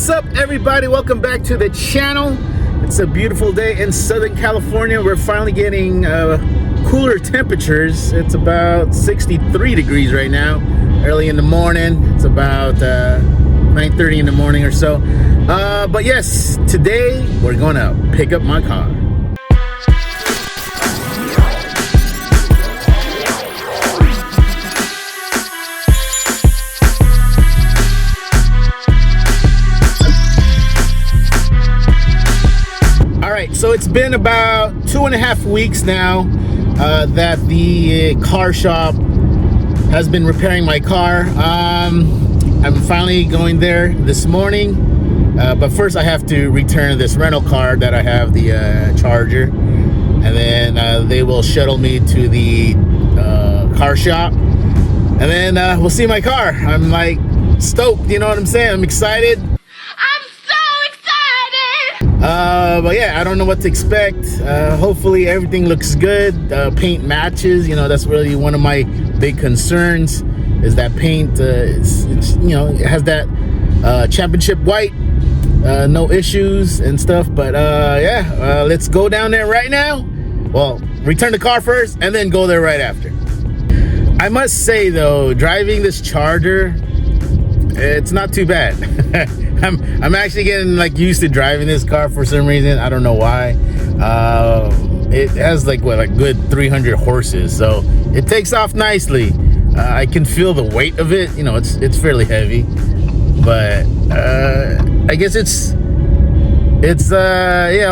What's up, everybody? Welcome back to the channel. It's a beautiful day in Southern California. We're finally getting cooler temperatures. It's about 63 degrees right now, early in the morning. It's about 9:30 in the morning or so. But yes, today we're gonna pick up my car. So it's been about 2.5 weeks now that the car shop has been repairing my car. I'm finally going there this morning, but first I have to return this rental car that I have, the Charger, and then they will shuttle me to the car shop, and then we'll see my car. I'm like stoked, you know what I'm saying? I'm excited. But yeah, I don't know what to expect. Hopefully everything looks good. Paint matches, you know, that's really one of my big concerns, is that paint, it's, you know, it has that championship white, no issues and stuff. But yeah, let's go down there right now. Well, return the car first and then go there right after. I must say though, driving this Charger, it's not too bad. I'm actually getting like used to driving this car for some reason. I don't know why. It has like what, like good 300 horses, so it takes off nicely. I can feel the weight of it. You know, it's fairly heavy, but I guess it's yeah,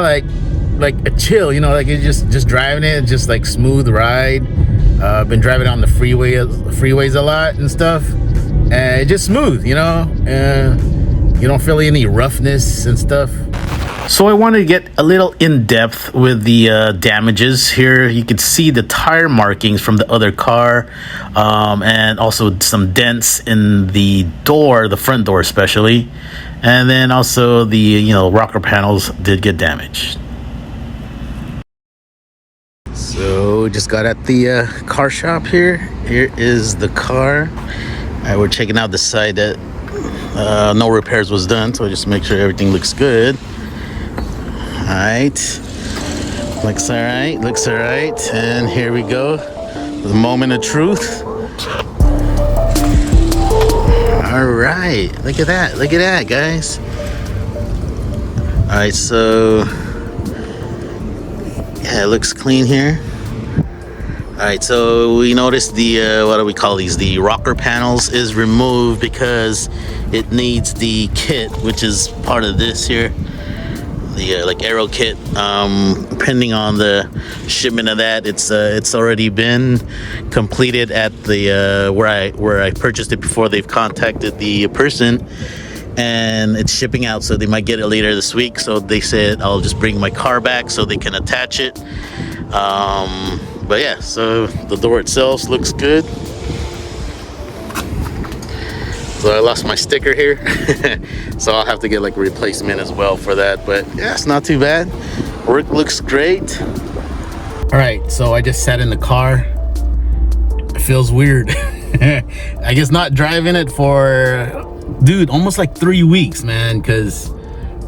like a chill. You know, like it's just driving it, just like smooth ride. I've been driving on the freeways a lot and stuff, and it's just smooth. You know. You don't feel any roughness and stuff. So I wanted to get a little in-depth with the damages here. You can see the tire markings from the other car, and also some dents in the door, the front door especially, and then also the rocker panels did get damaged. So just got at the car shop here. Here is the car. We're checking out the side that no repairs was done, so just make sure everything looks good. All right, looks all right, and here we go, the moment of truth. All right, look at that, guys. All right, so yeah, it looks clean here. All right, so we noticed the what do we call these, the rocker panels is removed because it needs the kit, which is part of this here, the like aero kit. Depending on the shipment of that, it's already been completed at the where I purchased it before. They've contacted the person and it's shipping out, so they might get it later this week. So they said I'll just bring my car back so they can attach it. But yeah, so the door itself looks good. So I lost my sticker here, so I'll have to get like a replacement as well for that. But yeah, it's not too bad. Work looks great. All right, so I just sat in the car. It feels weird. I guess not driving it for, dude, almost like 3 weeks, man, because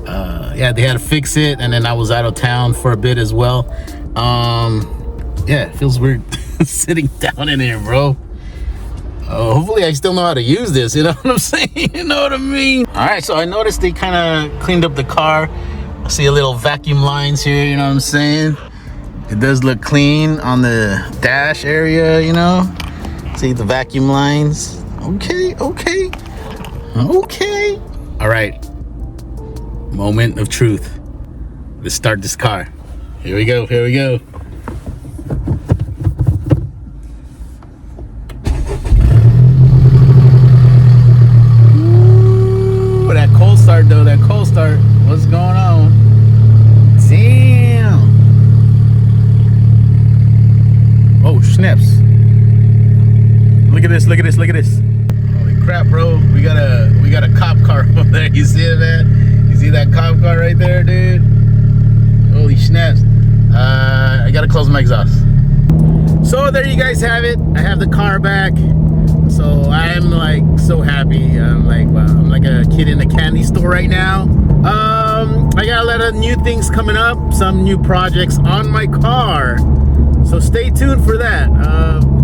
yeah, they had to fix it, and then I was out of town for a bit as well. Yeah, it feels weird sitting down in here, bro. Hopefully I still know how to use this, you know what I'm saying? You know what I mean? All right, so I noticed they kind of cleaned up the car. I see a little vacuum lines here, you know what I'm saying? It does look clean on the dash area, you know? See the vacuum lines? Okay. All right, moment of truth. Let's start this car. Here we go. That cold start, what's going on? Damn. Oh snaps. Look at this. Holy crap, bro. We got a cop car over there. You see that? You see that cop car right there, dude? Holy snaps. I gotta close my exhaust. So there you guys have it. I have the car back. So I'm like so happy. I'm like, wow, I'm like a kid in a candy store right now. I got a lot of new things coming up, some new projects on my car. So stay tuned for that.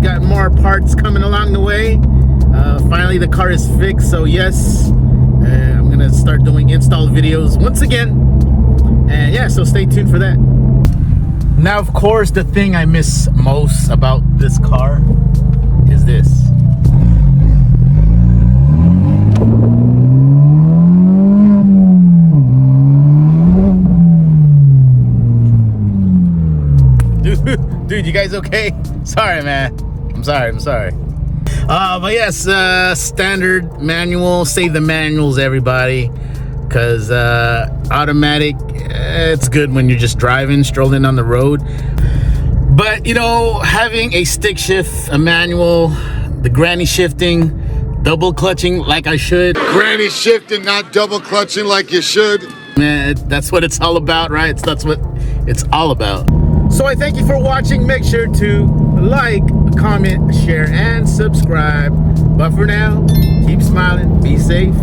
Got more parts coming along the way. Finally the car is fixed, so yes, I'm gonna start doing install videos once again. And yeah, so stay tuned for that. Now, of course, the thing I miss most about this car is this. Dude, you guys okay? Sorry, man. I'm sorry. But yes, standard manual. Save the manuals, everybody, because automatic, it's good when you're just driving, strolling on the road. But you know, having a stick shift, a manual, the granny shifting, double clutching like I should. Granny shifting, not double clutching like you should. Man, that's what it's all about, right? That's what it's all about. So I thank you for watching. Make sure to like, comment, share, and subscribe. But for now, keep smiling, be safe,